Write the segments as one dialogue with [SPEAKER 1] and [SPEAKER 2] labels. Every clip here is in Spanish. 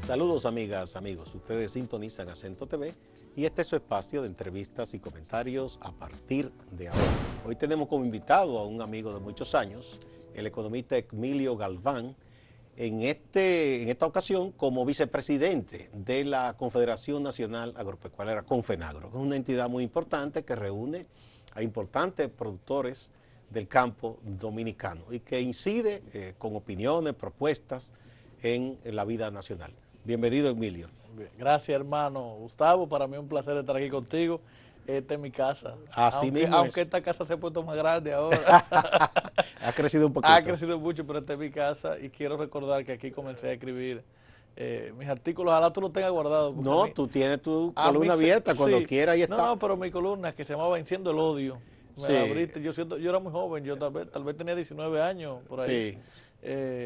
[SPEAKER 1] Saludos amigas, amigos, ustedes sintonizan Acento TV y este es su espacio de entrevistas y comentarios a partir de ahora. Hoy tenemos como invitado a un amigo de muchos años, el economista Emilio Galván, en esta ocasión como vicepresidente de la Confederación Nacional Agropecuaria, Confenagro, que es una entidad muy importante que reúne a importantes productores del campo dominicano y que incide con opiniones, propuestas en la vida nacional. Bienvenido, Emilio.
[SPEAKER 2] Bien, gracias, hermano Gustavo. Para mí es un placer estar aquí contigo. Esta es mi casa.
[SPEAKER 1] Así mismo
[SPEAKER 2] aunque
[SPEAKER 1] es.
[SPEAKER 2] esta casa se ha puesto más grande ahora.
[SPEAKER 1] Ha crecido un poquito.
[SPEAKER 2] Ha crecido mucho, pero esta es mi casa y quiero recordar que aquí comencé a escribir mis artículos. Ojalá tú los tengas guardados.
[SPEAKER 1] No, tú tienes tu columna abierta cuando
[SPEAKER 2] sí.
[SPEAKER 1] quieras, ahí está.
[SPEAKER 2] No, pero mi columna que se llamaba Venciendo el Odio. Me la
[SPEAKER 1] Sí.
[SPEAKER 2] abriste. Yo era muy joven, yo tal vez tenía 19 años por ahí.
[SPEAKER 1] Sí.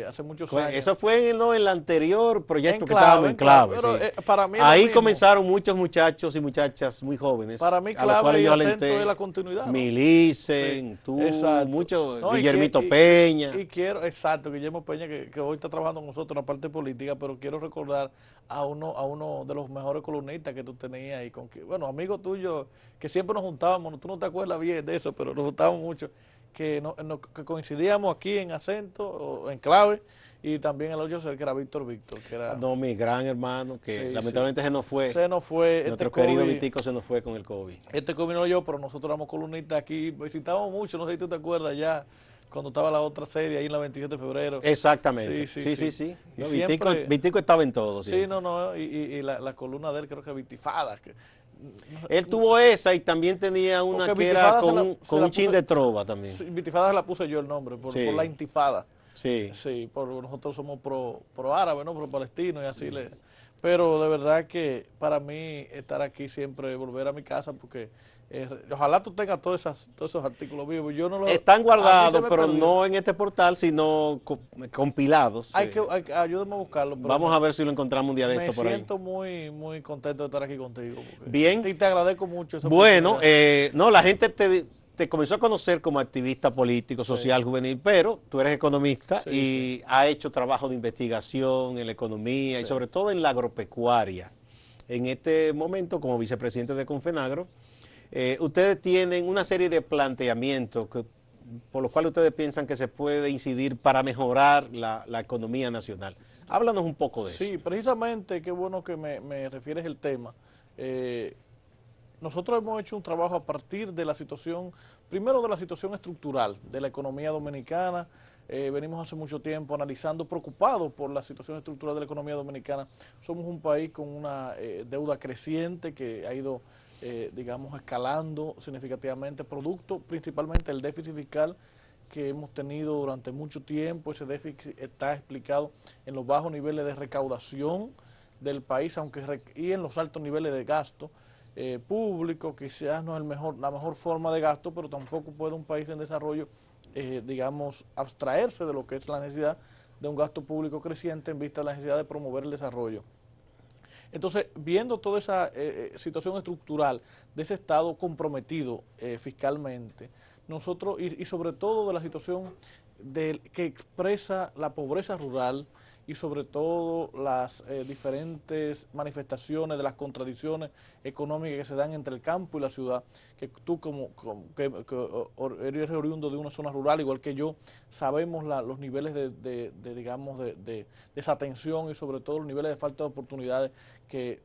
[SPEAKER 2] Hace muchos años.
[SPEAKER 1] Eso fue en el anterior proyecto que
[SPEAKER 2] Clave,
[SPEAKER 1] estábamos en clave.
[SPEAKER 2] pero,
[SPEAKER 1] Sí.
[SPEAKER 2] para mí
[SPEAKER 1] Ahí
[SPEAKER 2] lo mismo.
[SPEAKER 1] comenzaron muchos muchachos y muchachas muy jóvenes.
[SPEAKER 2] Para mí
[SPEAKER 1] a los cuales
[SPEAKER 2] clave y
[SPEAKER 1] yo
[SPEAKER 2] acento
[SPEAKER 1] alenté.
[SPEAKER 2] es la continuidad, ¿no?
[SPEAKER 1] Milicen,
[SPEAKER 2] Sí,
[SPEAKER 1] tú,
[SPEAKER 2] exacto.
[SPEAKER 1] mucho,
[SPEAKER 2] No,
[SPEAKER 1] Guillermito Peña.
[SPEAKER 2] Y quiero, exacto, Guillermo Peña, que hoy está trabajando con nosotros en la parte política, pero quiero recordar a uno de los mejores columnistas que tú tenías y bueno, amigo tuyo, que siempre nos juntábamos, tú no te acuerdas bien de eso, pero nos juntábamos mucho, que coincidíamos aquí en acento, o en clave, y también el otro ser que era Víctor, que era...
[SPEAKER 1] No, mi gran hermano, que
[SPEAKER 2] Sí,
[SPEAKER 1] lamentablemente se nos fue.
[SPEAKER 2] Se nos fue.
[SPEAKER 1] Nuestro querido Vitico se nos fue con el COVID.
[SPEAKER 2] Este COVID no yo, pero nosotros éramos columnistas aquí, visitábamos mucho, no sé si tú te acuerdas ya, cuando estaba la otra serie ahí en la 27 de febrero.
[SPEAKER 1] Exactamente. Sí.
[SPEAKER 2] Y
[SPEAKER 1] No,
[SPEAKER 2] siempre,
[SPEAKER 1] Vitico estaba en todo.
[SPEAKER 2] sí,
[SPEAKER 1] Siempre.
[SPEAKER 2] no, y la columna de él creo que Vitifada.
[SPEAKER 1] Él tuvo esa y también tenía una
[SPEAKER 2] Porque
[SPEAKER 1] que era
[SPEAKER 2] Vitifada
[SPEAKER 1] con un chin de trova también.
[SPEAKER 2] Sí, Vitifada se la puse yo el nombre, por la intifada.
[SPEAKER 1] Sí.
[SPEAKER 2] Sí, nosotros somos pro árabe, ¿no? Pro palestino y así le... Pero de verdad que para mí estar aquí siempre, volver a mi casa, porque ojalá tú tengas todos esos artículos vivos. Yo no
[SPEAKER 1] Están guardados, pero
[SPEAKER 2] perdió.
[SPEAKER 1] no en este portal, sino compilados.
[SPEAKER 2] Ayúdame a buscarlo.
[SPEAKER 1] Vamos a ver si lo encontramos un día de esto por ahí.
[SPEAKER 2] Me siento muy, muy contento de estar aquí contigo.
[SPEAKER 1] Bien.
[SPEAKER 2] Y te agradezco mucho esa
[SPEAKER 1] Bueno,
[SPEAKER 2] oportunidad.
[SPEAKER 1] no, la gente te comenzó a conocer como activista político, social, juvenil, pero tú eres economista y has hecho trabajo de investigación en la economía y sobre todo en la agropecuaria. En este momento, como vicepresidente de Confenagro, ustedes tienen una serie de planteamientos por los cuales ustedes piensan que se puede incidir para mejorar la economía nacional. Háblanos un poco de eso.
[SPEAKER 2] Sí, precisamente, qué bueno que me refieres el tema. Nosotros hemos hecho un trabajo a partir de la situación, primero de la situación estructural de la economía dominicana. Venimos hace mucho tiempo analizando, preocupados por la situación estructural de la economía dominicana. Somos un país con una deuda creciente que ha ido, digamos, escalando significativamente, producto principalmente del déficit fiscal que hemos tenido durante mucho tiempo. Ese déficit está explicado en los bajos niveles de recaudación del país, y en los altos niveles de gasto público. Quizás no es la mejor forma de gasto, pero tampoco puede un país en desarrollo, digamos, abstraerse de lo que es la necesidad de un gasto público creciente en vista de la necesidad de promover el desarrollo. Entonces, viendo toda esa situación estructural de ese Estado comprometido fiscalmente, nosotros, y sobre todo de la situación que expresa la pobreza rural, y sobre todo las diferentes manifestaciones de las contradicciones económicas que se dan entre el campo y la ciudad, que tú que eres oriundo de una zona rural, igual que yo, sabemos los niveles digamos, de desatención y sobre todo los niveles de falta de oportunidades que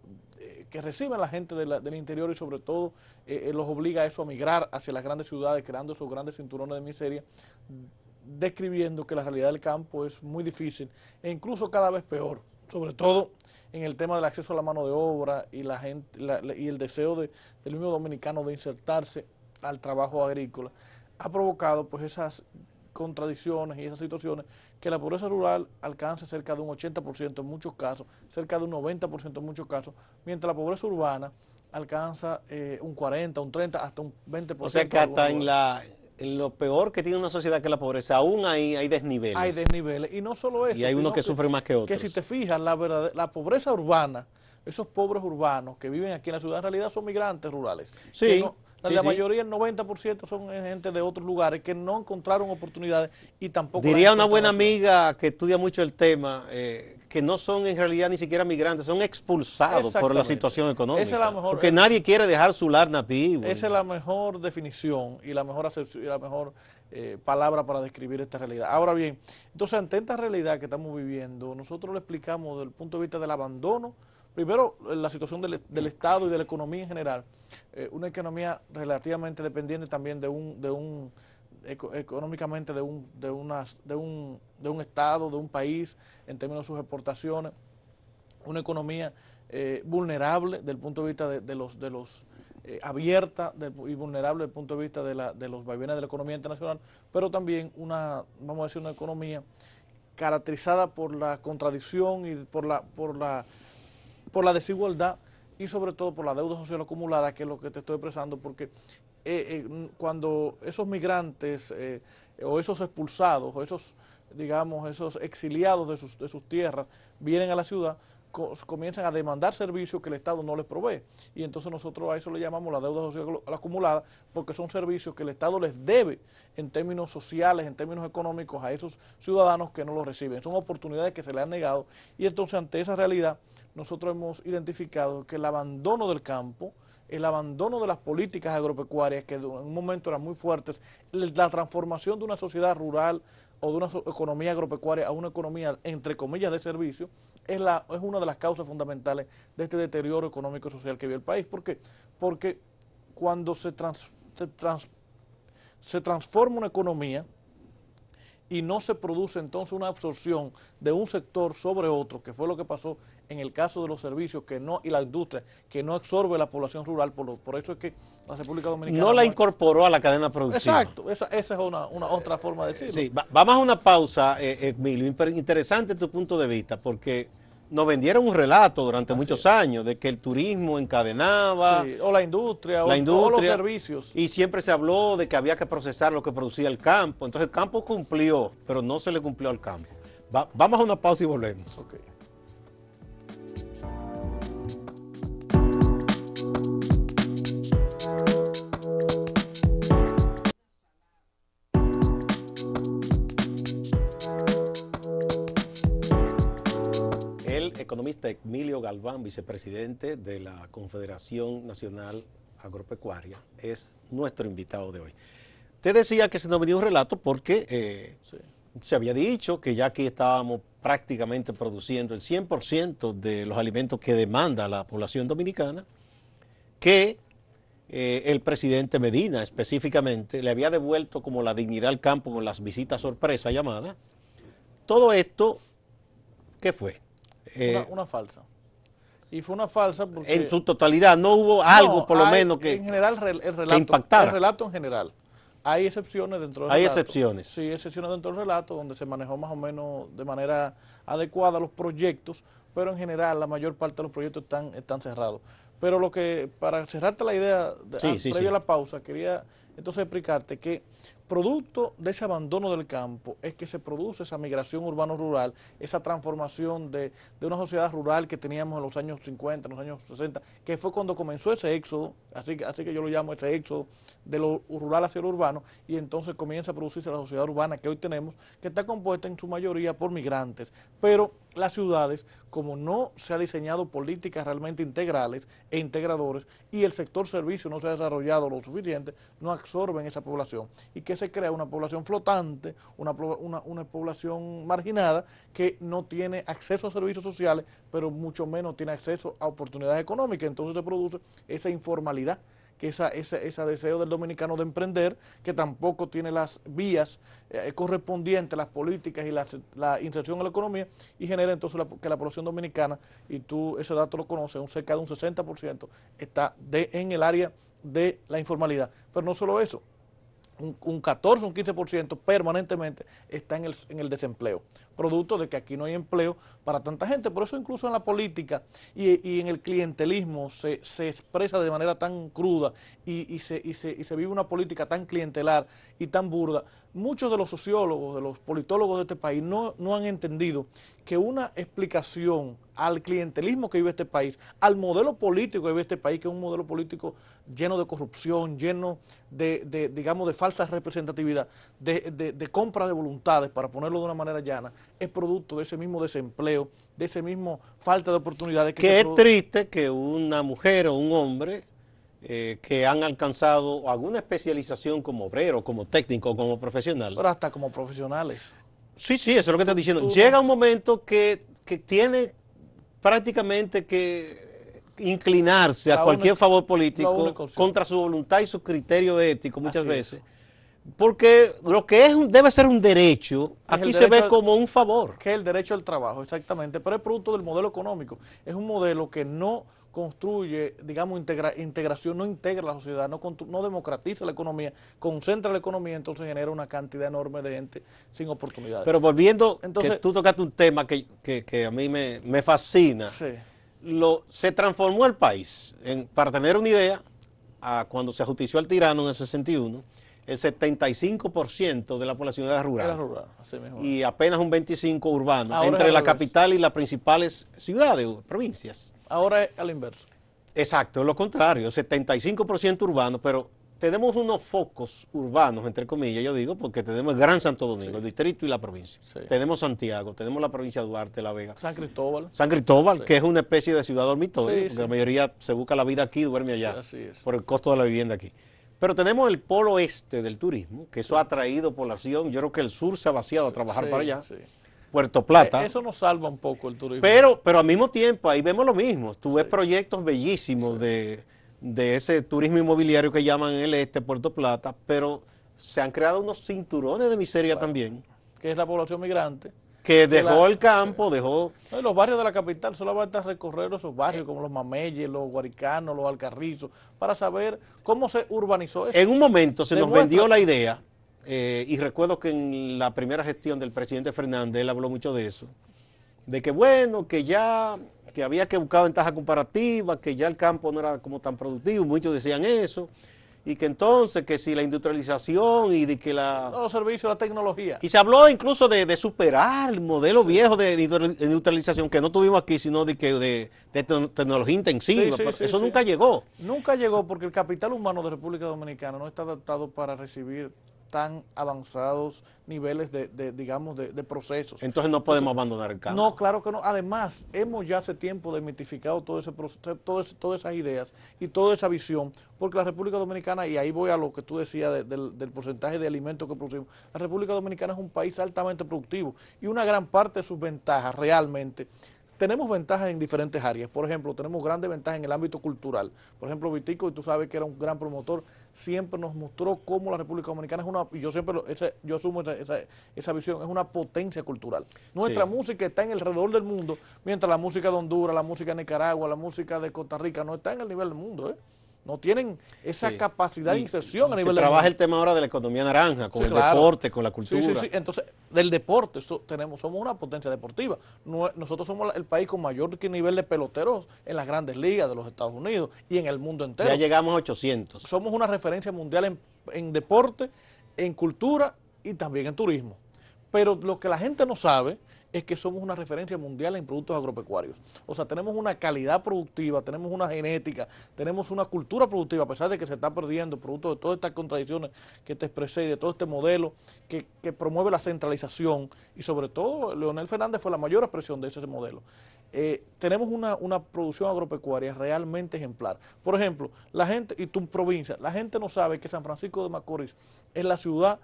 [SPEAKER 2] reciben la gente del interior, y sobre todo los obliga a eso, a migrar hacia las grandes ciudades, creando esos grandes cinturones de miseria, describiendo que la realidad del campo es muy difícil e incluso cada vez peor, sobre todo en el tema del acceso a la mano de obra y y el deseo del mismo dominicano de insertarse al trabajo agrícola, ha provocado pues esas contradicciones y esas situaciones que la pobreza rural alcanza cerca de un 80% en muchos casos, cerca de un 90% en muchos casos, mientras la pobreza urbana alcanza un 40, un 30, hasta un 20%.
[SPEAKER 1] O sea que hasta en lo peor que tiene una sociedad, que es la pobreza, aún hay desniveles.
[SPEAKER 2] Hay desniveles, y no solo eso.
[SPEAKER 1] Y hay unos que sufren más que otros.
[SPEAKER 2] Que si te fijas, la pobreza urbana, esos pobres urbanos que viven aquí en la ciudad, en realidad son migrantes rurales.
[SPEAKER 1] Sí.
[SPEAKER 2] La mayoría, el 90%, son gente de otros lugares que no encontraron oportunidades y tampoco...
[SPEAKER 1] Diría una buena amiga que estudia mucho el tema, que que no son en realidad ni siquiera migrantes, son expulsados por la situación económica.
[SPEAKER 2] Esa es la mejor,
[SPEAKER 1] porque nadie quiere dejar su lar nativo.
[SPEAKER 2] Esa es la mejor definición y la mejor, palabra para describir esta realidad. Ahora bien, entonces ante esta realidad que estamos viviendo, nosotros le explicamos desde el punto de vista del abandono, primero la situación del Estado y de la economía en general, una economía relativamente dependiente también económicamente de un Estado, de un país, en términos de sus exportaciones, una economía vulnerable desde el punto de vista de los abierta y vulnerable desde el punto de vista de los vaivenes de la economía internacional, pero también vamos a decir, una economía caracterizada por la contradicción y por la desigualdad y sobre todo por la deuda social acumulada, que es lo que te estoy expresando, porque cuando esos migrantes o esos expulsados o esos, digamos, esos exiliados de sus tierras vienen a la ciudad, comienzan a demandar servicios que el Estado no les provee. Y entonces nosotros a eso le llamamos la deuda social acumulada, porque son servicios que el Estado les debe en términos sociales, en términos económicos a esos ciudadanos que no los reciben. Son oportunidades que se les han negado y entonces ante esa realidad nosotros hemos identificado que el abandono del campo, el abandono de las políticas agropecuarias, que en un momento eran muy fuertes, la transformación de una sociedad rural o de una economía agropecuaria a una economía, entre comillas, de servicio, es una de las causas fundamentales de este deterioro económico y social que vive el país. ¿Por qué? Porque cuando se transforma una economía y no se produce entonces una absorción de un sector sobre otro, que fue lo que pasó en el caso de los servicios y la industria, que no absorbe la población rural, por eso es que la República Dominicana...
[SPEAKER 1] No la incorporó a la cadena productiva.
[SPEAKER 2] Exacto, esa es una otra forma de decirlo.
[SPEAKER 1] Sí, vamos a una pausa, Emilio. Interesante tu punto de vista, porque nos vendieron un relato durante muchos años de que el turismo encadenaba.
[SPEAKER 2] Sí, o la industria, o los servicios.
[SPEAKER 1] Y siempre se habló de que había que procesar lo que producía el campo. Entonces el campo cumplió, pero no se le cumplió al campo. Vamos a una pausa y volvemos.
[SPEAKER 2] Okay.
[SPEAKER 1] El economista Emilio Galván, vicepresidente de la Confederación Nacional Agropecuaria, es nuestro invitado de hoy. Usted decía que se nos venía un relato porque se había dicho que ya aquí estábamos prácticamente produciendo el 100% de los alimentos que demanda la población dominicana, que el presidente Medina específicamente le había devuelto como la dignidad al campo con las visitas sorpresa llamadas. Todo esto, ¿qué fue?
[SPEAKER 2] Una falsa. Y fue una falsa porque...
[SPEAKER 1] En su totalidad, no hubo algo por lo menos que...
[SPEAKER 2] En general,
[SPEAKER 1] que impactara.
[SPEAKER 2] El relato en general. Hay excepciones dentro del relato.
[SPEAKER 1] Hay excepciones.
[SPEAKER 2] Sí, excepciones dentro del relato donde se manejó más o menos de manera adecuada los proyectos, pero en general la mayor parte de los proyectos están cerrados. Pero para cerrarte la idea, previo a la pausa, quería entonces explicarte que producto de ese abandono del campo es que se produce esa migración urbano-rural, esa transformación de una sociedad rural que teníamos en los años 50, en los años 60, que fue cuando comenzó ese éxodo, así que yo lo llamo ese éxodo de lo rural hacia lo urbano, y entonces comienza a producirse la sociedad urbana que hoy tenemos, que está compuesta en su mayoría por migrantes, pero las ciudades, como no se ha diseñado políticas realmente integrales e integradores, y el sector servicio no se ha desarrollado lo suficiente, no absorben esa población, y que se crea una población flotante, una población marginada, que no tiene acceso a servicios sociales, pero mucho menos tiene acceso a oportunidades económicas. Entonces se produce esa informalidad, que ese deseo del dominicano de emprender, que tampoco tiene las vías correspondientes, las políticas y la inserción en la economía, y genera entonces que la población dominicana, y tú ese dato lo conoces, cerca de un 60% está en el área de la informalidad. Pero no solo eso, un 14, un 15% permanentemente está en el desempleo, producto de que aquí no hay empleo para tanta gente. Por eso incluso en la política y en el clientelismo se expresa de manera tan cruda y se vive una política tan clientelar y tan burda, muchos de los sociólogos, de los politólogos de este país no han entendido que una explicación al clientelismo que vive este país, al modelo político que vive este país, que es un modelo político lleno de corrupción, lleno digamos, de falsa representatividad, de compra de voluntades, para ponerlo de una manera llana, es producto de ese mismo desempleo, de ese mismo falta de oportunidades.
[SPEAKER 1] Que es triste que una mujer o un hombre que han alcanzado alguna especialización como obrero, como técnico, como profesional.
[SPEAKER 2] Pero hasta como profesionales.
[SPEAKER 1] Sí, sí, eso es lo que estoy diciendo. Llega un momento que tiene prácticamente que inclinarse a cualquier favor político contra su voluntad y su criterio ético muchas veces. Porque lo que debe ser un derecho, aquí se ve como un favor.
[SPEAKER 2] Que es el derecho al trabajo, exactamente, pero es producto del modelo económico. Es un modelo que no construye, digamos, integración, no integra la sociedad, no democratiza la economía, concentra la economía, entonces genera una cantidad enorme de gente sin oportunidades.
[SPEAKER 1] Pero volviendo, entonces, que tú tocaste un tema que a mí me fascina.
[SPEAKER 2] Sí.
[SPEAKER 1] Se transformó el país, para tener una idea, cuando se ajustició al tirano en el 61, el 75% de la población era rural.
[SPEAKER 2] Era rural, así mismo.
[SPEAKER 1] Y apenas un 25% urbano, entre la capital y las principales ciudades, provincias.
[SPEAKER 2] Ahora es al inverso.
[SPEAKER 1] Exacto, es lo contrario, 75% urbano, pero tenemos unos focos urbanos, entre comillas, yo digo, porque tenemos el Gran Santo Domingo, el distrito y la provincia. Sí. Tenemos Santiago, tenemos la provincia de Duarte, La Vega.
[SPEAKER 2] San Cristóbal.
[SPEAKER 1] San Cristóbal, que es una especie de ciudad dormitorio, porque la mayoría se busca la vida aquí y duerme allá, por el costo de la vivienda aquí. Pero tenemos el polo este del turismo, que eso ha atraído población. Yo creo que el sur se ha vaciado a trabajar para allá. Puerto Plata.
[SPEAKER 2] Eso nos salva un poco el turismo.
[SPEAKER 1] Pero al mismo tiempo, ahí vemos lo mismo. Tú ves proyectos bellísimos de ese turismo inmobiliario que llaman el este, Puerto Plata, pero se han creado unos cinturones de miseria también.
[SPEAKER 2] Que es la población migrante.
[SPEAKER 1] Que dejó el campo, dejó...
[SPEAKER 2] No, los barrios de la capital, solo basta recorrer esos barrios como los Mameyes, los Guaricanos, los Alcarrizos, para saber cómo se urbanizó eso.
[SPEAKER 1] En un momento se nos vendió la idea, y recuerdo que en la primera gestión del presidente Fernández, él habló mucho de eso, de que bueno, que ya, que había que buscar ventaja comparativa, que ya el campo no era como tan productivo, muchos decían eso, y que entonces, que si la industrialización y de que
[SPEAKER 2] los servicios, la tecnología.
[SPEAKER 1] Y se habló incluso de superar el modelo viejo de industrialización que no tuvimos aquí, sino de tecnología intensiva. Eso nunca llegó.
[SPEAKER 2] Nunca llegó porque el capital humano de República Dominicana no está adaptado para recibir tan avanzados niveles digamos, de procesos.
[SPEAKER 1] Entonces no podemos abandonar el campo.
[SPEAKER 2] No, claro que no. Además, hemos ya hace tiempo desmitificado todo ese proceso, todas esas ideas y toda esa visión, porque la República Dominicana, y ahí voy a lo que tú decías del porcentaje de alimentos que producimos, la República Dominicana es un país altamente productivo y una gran parte de sus ventajas realmente. Tenemos ventajas en diferentes áreas. Por ejemplo, tenemos grandes ventajas en el ámbito cultural. Por ejemplo, Vitico, y tú sabes que era un gran promotor, siempre nos mostró cómo la República Dominicana es una, y yo siempre yo asumo esa visión, es una potencia cultural. Nuestra música está en el alrededor del mundo, mientras la música de Honduras, la música de Nicaragua, la música de Costa Rica no está en el nivel del mundo, ¿eh? No tienen esa capacidad de inserción a nivel del mundo.
[SPEAKER 1] Se trabaja el tema ahora de la economía naranja, con el deporte, con la cultura.
[SPEAKER 2] Sí. Entonces, del deporte, somos una potencia deportiva. Nosotros somos el país con mayor nivel de peloteros en las grandes ligas de los Estados Unidos y en el mundo entero.
[SPEAKER 1] Ya llegamos a 800.
[SPEAKER 2] Somos una referencia mundial en deporte, en cultura y también en turismo. Pero lo que la gente no sabe es que somos una referencia mundial en productos agropecuarios. O sea, tenemos una calidad productiva, tenemos una genética, tenemos una cultura productiva, a pesar de que se está perdiendo producto de todas estas contradicciones que te expresé, de todo este modelo que promueve la centralización, y sobre todo Leonel Fernández fue la mayor expresión de ese modelo. Tenemos una producción agropecuaria realmente ejemplar. Por ejemplo, la gente, y tu provincia, la gente no sabe que San Francisco de Macorís es la ciudad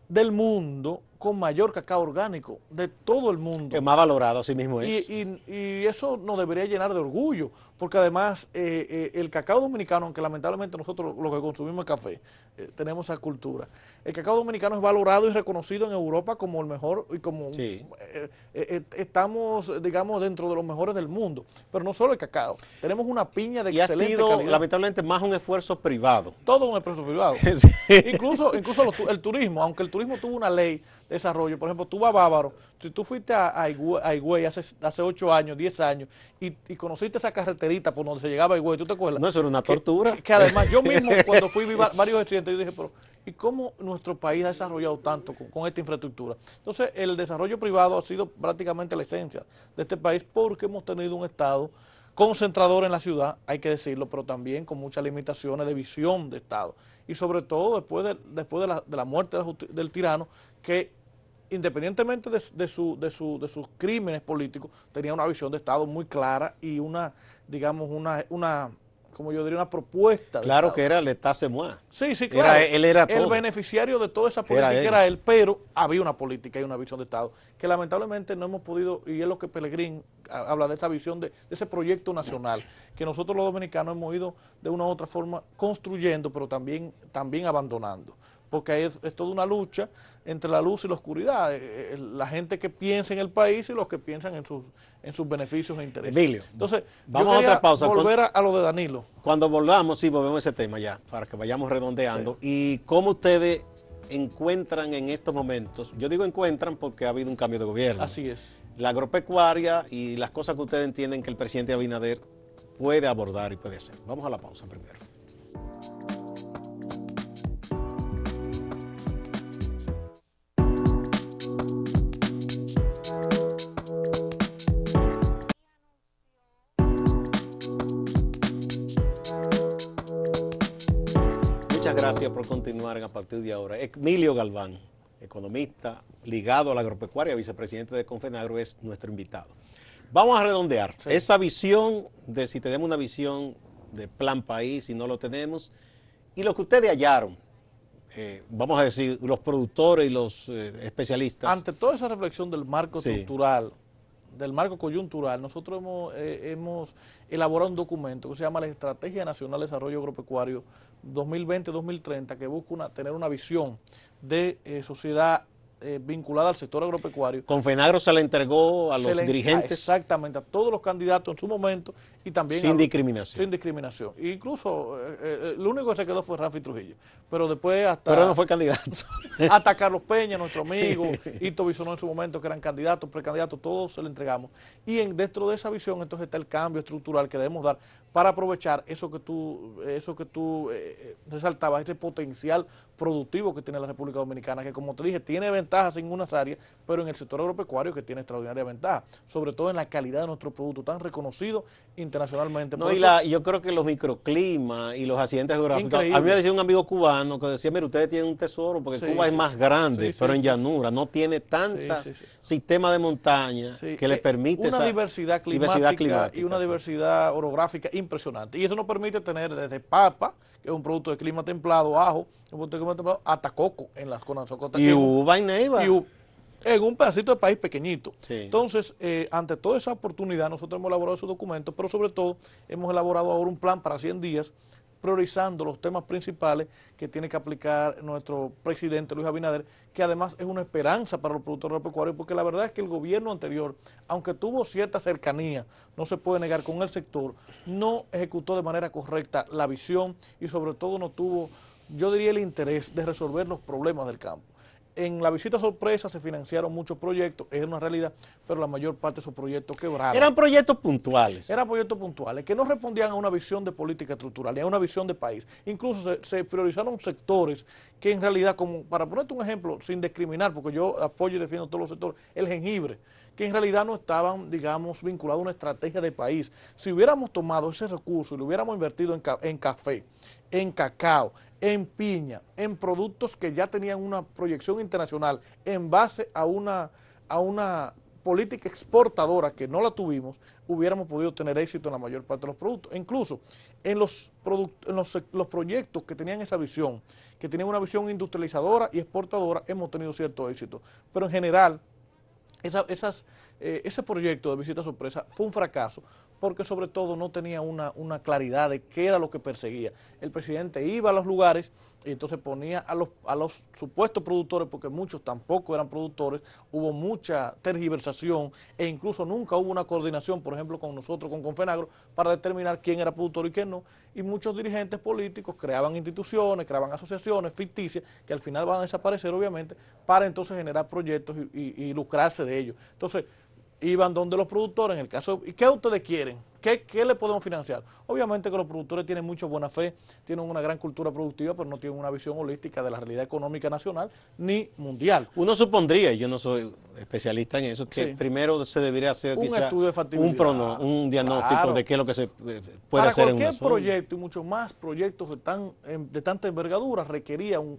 [SPEAKER 2] del mundo con mayor cacao orgánico, de todo el mundo.
[SPEAKER 1] Es más valorado, así mismo es.
[SPEAKER 2] Y eso nos debería llenar de orgullo, porque además el cacao dominicano, aunque lamentablemente nosotros lo que consumimos es café, tenemos esa cultura, el cacao dominicano es valorado y reconocido en Europa como el mejor, y como estamos, digamos, dentro de los mejores del mundo, pero no solo el cacao, tenemos una piña de excelente calidad. Y ha sido,
[SPEAKER 1] lamentablemente, más un esfuerzo privado.
[SPEAKER 2] Todo un esfuerzo privado. Incluso el turismo, aunque el turismo tuvo una ley desarrollo. Por ejemplo, tú vas a Bávaro, si tú fuiste a Higüey hace 8 años, 10 años, y conociste esa carreterita por donde se llegaba a Higüey, ¿tú te acuerdas?
[SPEAKER 1] No, eso era una tortura.
[SPEAKER 2] Que además yo mismo cuando fui vi varios accidentes, yo dije, pero ¿y cómo nuestro país ha desarrollado tanto con esta infraestructura? Entonces, el desarrollo privado ha sido prácticamente la esencia de este país porque hemos tenido un Estado concentrador en la ciudad, hay que decirlo, pero también con muchas limitaciones de visión de Estado. Y sobre todo después de la muerte del tirano, que independientemente de sus crímenes políticos, tenía una visión de Estado muy clara y digamos, como yo diría, una propuesta.
[SPEAKER 1] Claro que era el État-c'est-moi.
[SPEAKER 2] Sí, sí, claro.
[SPEAKER 1] Él era todo.
[SPEAKER 2] El beneficiario de toda esa política era él, pero había una política y una visión de Estado que lamentablemente no hemos podido, y es lo que Pelegrín habla de esta visión, de ese proyecto nacional, que nosotros los dominicanos hemos ido de una u otra forma construyendo, pero también abandonando. Porque es toda una lucha entre la luz y la oscuridad, la gente que piensa en el país y los que piensan en sus beneficios e intereses.
[SPEAKER 1] Emilio,
[SPEAKER 2] entonces,
[SPEAKER 1] vamos a otra pausa.
[SPEAKER 2] Volver a lo de Danilo.
[SPEAKER 1] Cuando volvamos, sí, volvemos a ese tema ya, para que vayamos redondeando. Sí. ¿Y cómo ustedes encuentran en estos momentos? Yo digo encuentran porque ha habido un cambio de gobierno.
[SPEAKER 2] Así es.
[SPEAKER 1] La agropecuaria y las cosas que ustedes entienden que el presidente Abinader puede abordar y puede hacer. Vamos a la pausa primero. Muchas gracias por continuar a partir de ahora. Emilio Galván, economista ligado a la agropecuaria, vicepresidente de Confenagro, es nuestro invitado. Vamos a redondear esa visión de si tenemos una visión de plan país, si no lo tenemos, y lo que ustedes hallaron, vamos a decir, los productores y los especialistas.
[SPEAKER 2] Ante toda esa reflexión del marco estructural, del marco coyuntural, nosotros hemos elaborado un documento que se llama la Estrategia Nacional de Desarrollo Agropecuario 2020-2030, que busca tener una visión de sociedad vinculada al sector agropecuario.
[SPEAKER 1] Confenagro se le entregó a los dirigentes.
[SPEAKER 2] Exactamente, a todos los candidatos en su momento y también
[SPEAKER 1] sin discriminación.
[SPEAKER 2] Sin discriminación. E incluso lo único que se quedó fue Rafi Trujillo. Pero después hasta...
[SPEAKER 1] Pero no fue candidato.
[SPEAKER 2] Hasta Carlos Peña, nuestro amigo, Hito Bisonó en su momento, que eran candidatos, precandidatos, todos se le entregamos. Y dentro de esa visión entonces está el cambio estructural que debemos dar para aprovechar eso que tú resaltabas, ese potencial productivo que tiene la República Dominicana, que como te dije, tiene ventajas en unas áreas, pero en el sector agropecuario que tiene extraordinaria ventaja, sobre todo en la calidad de nuestro producto, tan reconocido internacionalmente.
[SPEAKER 1] No, yo creo que los microclimas y los accidentes geográficos, a mí me decía un amigo cubano que decía, mira, ustedes tienen un tesoro, porque Cuba es más grande, pero en llanura, no tiene tantos sistemas de montaña que le permite
[SPEAKER 2] una diversidad climática y una diversidad orográfica impresionante. Y eso nos permite tener desde papa, que es un producto de clima templado, ajo, un producto de clima templado, hasta coco en las zonas costeras.
[SPEAKER 1] Y uva y neiva.
[SPEAKER 2] En un pedacito de país pequeñito. Entonces, ante toda esa oportunidad, nosotros hemos elaborado esos documentos, pero sobre todo hemos elaborado ahora un plan para 100 días, priorizando los temas principales que tiene que aplicar nuestro presidente Luis Abinader, que además es una esperanza para los productores agropecuarios, porque la verdad es que el gobierno anterior, aunque tuvo cierta cercanía, no se puede negar con el sector, no ejecutó de manera correcta la visión y sobre todo no tuvo, yo diría, el interés de resolver los problemas del campo. En la visita sorpresa se financiaron muchos proyectos, es una realidad, pero la mayor parte de esos proyectos quebraron.
[SPEAKER 1] Eran proyectos puntuales.
[SPEAKER 2] Eran proyectos puntuales, que no respondían a una visión de política estructural, ni a una visión de país. Incluso se priorizaron sectores que en realidad, como para ponerte un ejemplo, sin discriminar, porque yo apoyo y defiendo todos los sectores, el jengibre, que en realidad no estaban, digamos, vinculados a una estrategia de país. Si hubiéramos tomado ese recurso y lo hubiéramos invertido en café, en cacao, en piña, en productos que ya tenían una proyección internacional en base a una política exportadora que no la tuvimos, hubiéramos podido tener éxito en la mayor parte de los productos. E incluso en los proyectos que tenían esa visión, que tenían una visión industrializadora y exportadora, hemos tenido cierto éxito. Pero en general, ese proyecto de visita sorpresa fue un fracaso porque sobre todo no tenía una claridad de qué era lo que perseguía. El presidente iba a los lugares y entonces ponía a los supuestos productores, porque muchos tampoco eran productores, hubo mucha tergiversación e incluso nunca hubo una coordinación, por ejemplo, con nosotros, con Confenagro, para determinar quién era productor y quién no, y muchos dirigentes políticos creaban instituciones, creaban asociaciones ficticias que al final van a desaparecer, obviamente, para entonces generar proyectos y lucrarse de ellos. Entonces, iban donde los productores, en el caso, ¿y qué ustedes quieren? ¿Qué le podemos financiar? Obviamente que los productores tienen mucha buena fe, tienen una gran cultura productiva, pero no tienen una visión holística de la realidad económica nacional ni mundial.
[SPEAKER 1] Uno supondría, y yo no soy especialista en eso, que
[SPEAKER 2] Sí.
[SPEAKER 1] primero se debería hacer
[SPEAKER 2] Un
[SPEAKER 1] quizá
[SPEAKER 2] estudio de factibilidad,
[SPEAKER 1] un diagnóstico
[SPEAKER 2] claro,
[SPEAKER 1] de qué es lo que se puede
[SPEAKER 2] para
[SPEAKER 1] hacer en una
[SPEAKER 2] cualquier
[SPEAKER 1] zona.
[SPEAKER 2] proyecto y mucho más proyectos de tanta envergadura requería un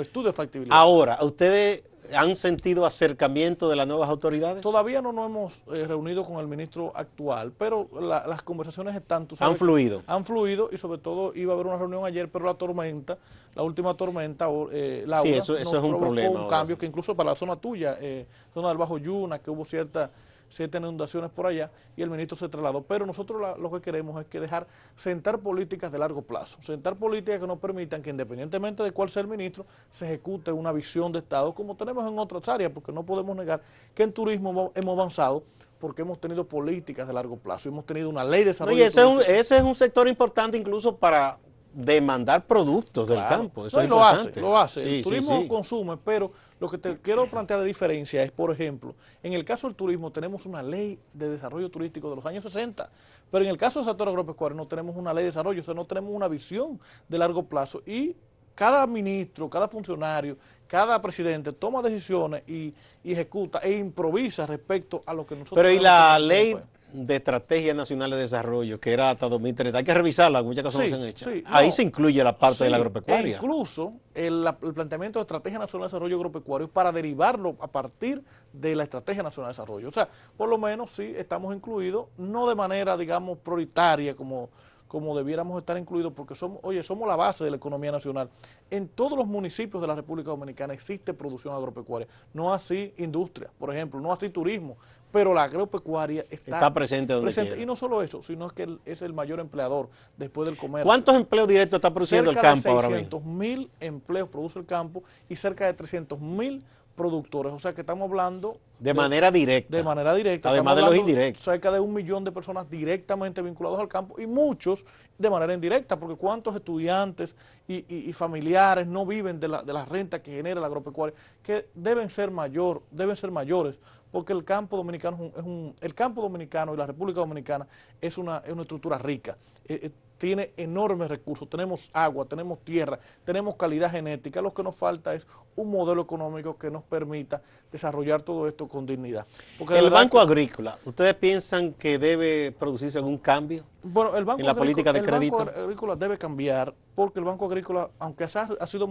[SPEAKER 2] estudio de factibilidad.
[SPEAKER 1] Ahora, ¿ustedes han sentido acercamiento de las nuevas autoridades?
[SPEAKER 2] Todavía no nos hemos reunido con el ministro actual, pero las conversaciones están, tú sabes,
[SPEAKER 1] Han fluido.
[SPEAKER 2] Han fluido y sobre todo iba a haber una reunión ayer, pero la tormenta, la última tormenta, Laura,
[SPEAKER 1] Sí, eso es un
[SPEAKER 2] provocó
[SPEAKER 1] problema
[SPEAKER 2] un
[SPEAKER 1] ahora,
[SPEAKER 2] cambio
[SPEAKER 1] sí.
[SPEAKER 2] que incluso para la zona tuya, zona del Bajo Yuna, que hubo ciertas inundaciones por allá y el ministro se trasladó. Pero nosotros lo que queremos es que dejar sentar políticas de largo plazo, sentar políticas que nos permitan que independientemente de cuál sea el ministro, se ejecute una visión de Estado como tenemos en otras áreas, porque no podemos negar que en turismo hemos avanzado porque hemos tenido políticas de largo plazo, hemos tenido una ley de
[SPEAKER 1] No,
[SPEAKER 2] desarrollo
[SPEAKER 1] y
[SPEAKER 2] turístico.
[SPEAKER 1] ese es un sector importante incluso para demandar productos del
[SPEAKER 2] Claro.
[SPEAKER 1] campo. Eso
[SPEAKER 2] No,
[SPEAKER 1] es
[SPEAKER 2] y lo hace,
[SPEAKER 1] importante.
[SPEAKER 2] lo hace.
[SPEAKER 1] Sí,
[SPEAKER 2] El
[SPEAKER 1] sí,
[SPEAKER 2] turismo
[SPEAKER 1] sí.
[SPEAKER 2] consume, pero lo que te quiero plantear de diferencia es, por ejemplo, en el caso del turismo tenemos una ley de desarrollo turístico de los años 60, pero en el caso del sector agropecuario no tenemos una ley de desarrollo, o sea, no tenemos una visión de largo plazo y cada ministro, cada funcionario, cada presidente toma decisiones y ejecuta e improvisa respecto a lo que nosotros...
[SPEAKER 1] Pero y
[SPEAKER 2] tenemos que
[SPEAKER 1] la
[SPEAKER 2] hacer
[SPEAKER 1] ley
[SPEAKER 2] después.
[SPEAKER 1] de Estrategia Nacional de Desarrollo, que era hasta 2030, hay que revisarla, muchas cosas no se han hecho.
[SPEAKER 2] Sí,
[SPEAKER 1] Ahí
[SPEAKER 2] no,
[SPEAKER 1] se incluye la parte de la
[SPEAKER 2] sí,
[SPEAKER 1] agropecuaria.
[SPEAKER 2] E incluso el planteamiento de Estrategia Nacional de Desarrollo Agropecuario para derivarlo a partir de la Estrategia Nacional de Desarrollo. O sea, por lo menos sí estamos incluidos, no de manera, digamos, prioritaria como debiéramos estar incluidos, porque somos la base de la economía nacional. En todos los municipios de la República Dominicana existe producción agropecuaria, no así industria, por ejemplo, no así turismo, pero la agropecuaria
[SPEAKER 1] Está presente donde quiera.
[SPEAKER 2] Y no solo eso, sino que es el mayor empleador después del comercio.
[SPEAKER 1] ¿Cuántos empleos directos está produciendo el campo ahora mismo?
[SPEAKER 2] Cerca de 600.000 empleos produce el campo y cerca de 300.000 productores, o sea que estamos hablando
[SPEAKER 1] De manera directa.
[SPEAKER 2] de manera directa.
[SPEAKER 1] Además de los indirectos.
[SPEAKER 2] Cerca de 1 millón de personas directamente vinculados al campo y muchos de manera indirecta, porque cuántos estudiantes y familiares no viven de la renta que genera la agropecuaria, que deben ser mayores, porque el campo dominicano el campo dominicano y la República Dominicana es una estructura rica. Tiene enormes recursos, tenemos agua, tenemos tierra, tenemos calidad genética, lo que nos falta es un modelo económico que nos permita desarrollar todo esto con dignidad. Porque
[SPEAKER 1] El Banco Agrícola, ¿ustedes piensan que debe producirse algún cambio
[SPEAKER 2] bueno,
[SPEAKER 1] en la política de crédito?
[SPEAKER 2] El Banco Agrícola debe cambiar porque el Banco Agrícola, aunque ha sido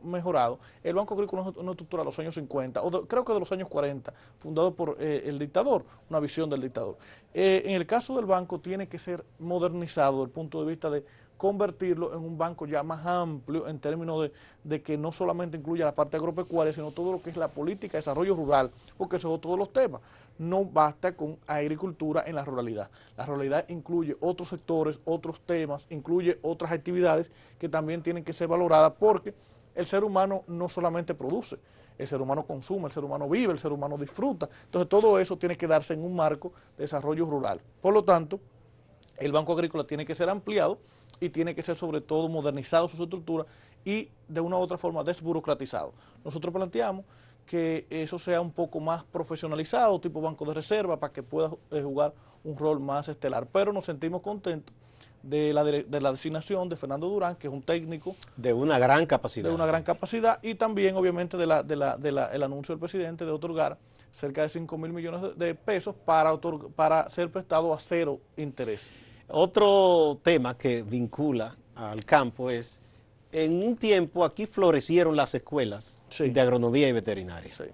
[SPEAKER 2] mejorado, el Banco Agrícola es una estructura de los años 50, creo que de los años 40, fundado por el dictador, una visión del dictador. En el caso del banco tiene que ser modernizado desde el punto de vista de convertirlo en un banco ya más amplio en términos de que no solamente incluya la parte agropecuaria, sino todo lo que es la política de desarrollo rural, porque esos son todos los temas. No basta con agricultura en la ruralidad. La ruralidad incluye otros sectores, otros temas, incluye otras actividades que también tienen que ser valoradas porque el ser humano no solamente produce, el ser humano consume, el ser humano vive, el ser humano disfruta. Entonces todo eso tiene que darse en un marco de desarrollo rural. Por lo tanto, el Banco Agrícola tiene que ser ampliado y tiene que ser sobre todo modernizado su estructura y de una u otra forma desburocratizado. Nosotros planteamos que eso sea un poco más profesionalizado, tipo banco de reserva, para que pueda jugar un rol más estelar. Pero nos sentimos contentos de la designación de Fernando Durán, que es un técnico
[SPEAKER 1] de una gran capacidad.
[SPEAKER 2] De una gran capacidad y también obviamente el anuncio del presidente de otorgar cerca de 5.000 millones de pesos para ser prestado a cero interés.
[SPEAKER 1] Otro tema que vincula al campo es, en un tiempo aquí florecieron las escuelas de agronomía y veterinaria.
[SPEAKER 2] Sí.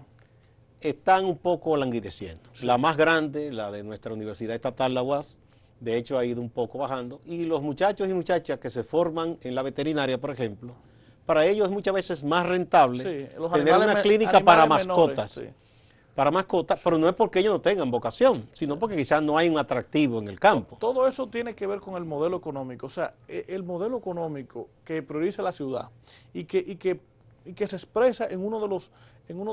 [SPEAKER 1] Están un poco languideciendo. Sí. La más grande, la de nuestra Universidad Estatal, la UAS, de hecho ha ido un poco bajando, y los muchachos y muchachas que se forman en la veterinaria, por ejemplo, para ellos es muchas veces más rentable tener una clínica para mascotas.
[SPEAKER 2] Menores, sí.
[SPEAKER 1] para mascotas, pero no es porque ellos no tengan vocación, sino porque quizás no hay un atractivo en el campo.
[SPEAKER 2] Todo eso tiene que ver con el modelo económico, o sea, el modelo económico que prioriza la ciudad y que se expresa en uno de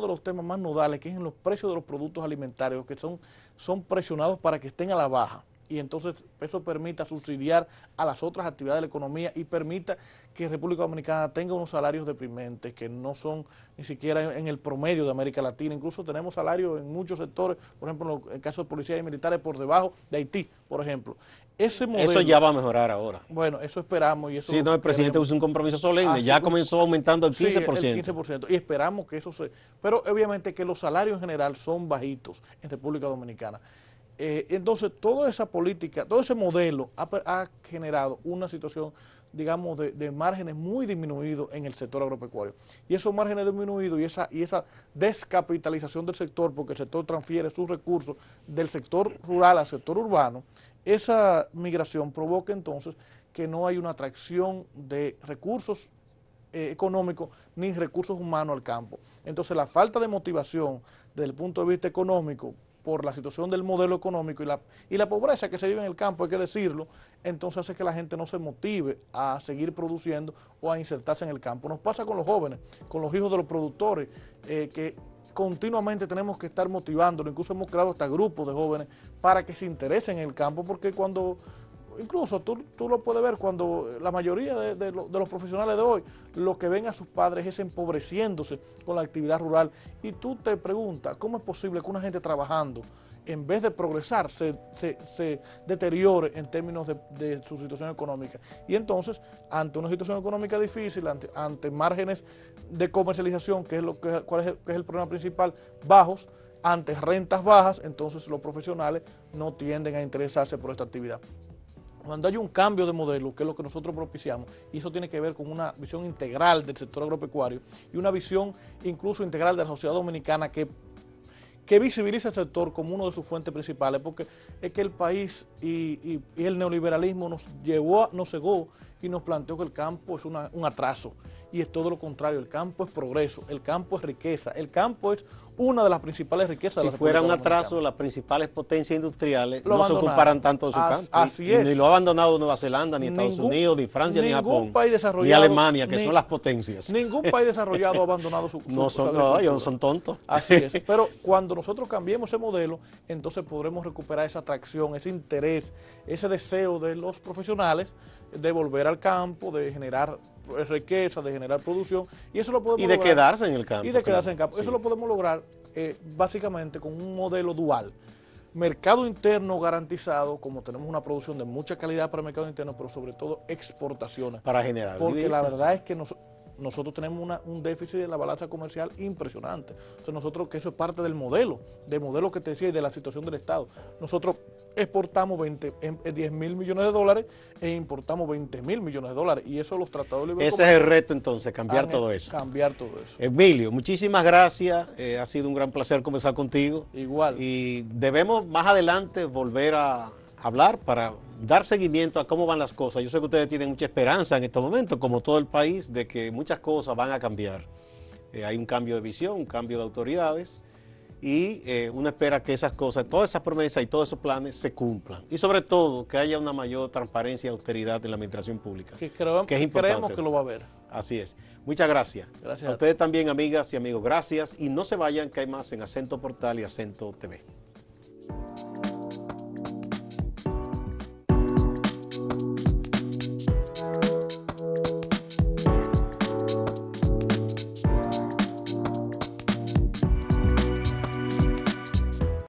[SPEAKER 2] los temas más nodales, que es en los precios de los productos alimentarios, que son presionados para que estén a la baja. Y entonces eso permita subsidiar a las otras actividades de la economía y permita que República Dominicana tenga unos salarios deprimentes que no son ni siquiera en el promedio de América Latina. Incluso tenemos salarios en muchos sectores, por ejemplo, en el caso de policías y militares, por debajo de Haití, por ejemplo. Ese modelo,
[SPEAKER 1] eso ya va a mejorar ahora.
[SPEAKER 2] Bueno, eso esperamos. Y eso
[SPEAKER 1] sí, no, el presidente hizo un compromiso solemne, ya comenzó aumentando el 15%.
[SPEAKER 2] Sí, el 15%, y esperamos que eso se... Pero obviamente que los salarios en general son bajitos en República Dominicana. Entonces, toda esa política, todo ese modelo ha generado una situación, digamos, de márgenes muy disminuidos en el sector agropecuario. Y esos márgenes disminuidos y esa descapitalización del sector, porque el sector transfiere sus recursos del sector rural al sector urbano, esa migración provoca entonces que no hay una atracción de recursos económicos ni recursos humanos al campo. Entonces, la falta de motivación desde el punto de vista económico por la situación del modelo económico y la pobreza que se vive en el campo, hay que decirlo, entonces hace que la gente no se motive a seguir produciendo o a insertarse en el campo. Nos pasa con los jóvenes, con los hijos de los productores, que continuamente tenemos que estar motivándolos. Incluso hemos creado hasta grupos de jóvenes para que se interesen en el campo, porque cuando... Incluso tú lo puedes ver cuando la mayoría de los profesionales de hoy, lo que ven a sus padres es empobreciéndose con la actividad rural. Y tú te preguntas, ¿cómo es posible que una gente trabajando, en vez de progresar, se deteriore en términos de su situación económica? Y entonces, ante una situación económica difícil, ante márgenes de comercialización, que es el problema principal, bajos, ante rentas bajas, entonces los profesionales no tienden a interesarse por esta actividad. Cuando hay un cambio de modelo, que es lo que nosotros propiciamos, y eso tiene que ver con una visión integral del sector agropecuario y una visión incluso integral de la sociedad dominicana que visibiliza el sector como una de sus fuentes principales, porque es que el país y el neoliberalismo nos cegó y nos planteó que el campo es un atraso, y es todo lo contrario. El campo es progreso, el campo es riqueza, el campo es una de las principales riquezas de la República
[SPEAKER 1] Dominicana. Si fuera un atraso, las principales potencias industriales no se ocuparan tanto de su campo.
[SPEAKER 2] Así es.
[SPEAKER 1] Ni lo ha abandonado Nueva Zelanda, ni Estados Unidos, ni Francia, ni Japón, ni Alemania, que son las potencias.
[SPEAKER 2] Ningún país desarrollado ha abandonado su
[SPEAKER 1] ellos no son tontos.
[SPEAKER 2] Así es. Pero cuando nosotros cambiemos ese modelo, entonces podremos recuperar esa atracción, ese interés, ese deseo de los profesionales de volver al campo, de generar riqueza, de generar producción, y eso lo podemos lograr.
[SPEAKER 1] Quedarse en el campo.
[SPEAKER 2] Y de quedarse en el campo. Sí. Eso lo podemos lograr básicamente con un modelo dual. Mercado interno garantizado, como tenemos una producción de mucha calidad para el mercado interno, pero sobre todo exportaciones.
[SPEAKER 1] Para generar
[SPEAKER 2] porque
[SPEAKER 1] divisas.
[SPEAKER 2] La verdad es que nosotros tenemos un déficit de la balanza comercial impresionante. O sea, nosotros, que eso es parte del modelo que te decía y de la situación del Estado. Nosotros exportamos 10 mil millones de dólares e importamos 20 mil millones de dólares. Y eso los tratados de libre
[SPEAKER 1] comercio. Ese es el reto entonces, cambiar todo eso.
[SPEAKER 2] Cambiar todo eso.
[SPEAKER 1] Emilio, muchísimas gracias. Ha sido un gran placer conversar contigo.
[SPEAKER 2] Igual.
[SPEAKER 1] Y debemos más adelante volver a hablar para dar seguimiento a cómo van las cosas. Yo sé que ustedes tienen mucha esperanza en estos momentos, como todo el país, de que muchas cosas van a cambiar. Hay un cambio de visión, un cambio de autoridades y uno espera que esas cosas, todas esas promesas y todos esos planes se cumplan. Y sobre todo, que haya una mayor transparencia y austeridad en la administración pública, que es importante.
[SPEAKER 2] Creemos que lo va a haber.
[SPEAKER 1] Así es. Muchas gracias.
[SPEAKER 2] Gracias
[SPEAKER 1] a ustedes también, amigas y amigos. Gracias. Y no se vayan, que hay más en Acento Portal y Acento TV.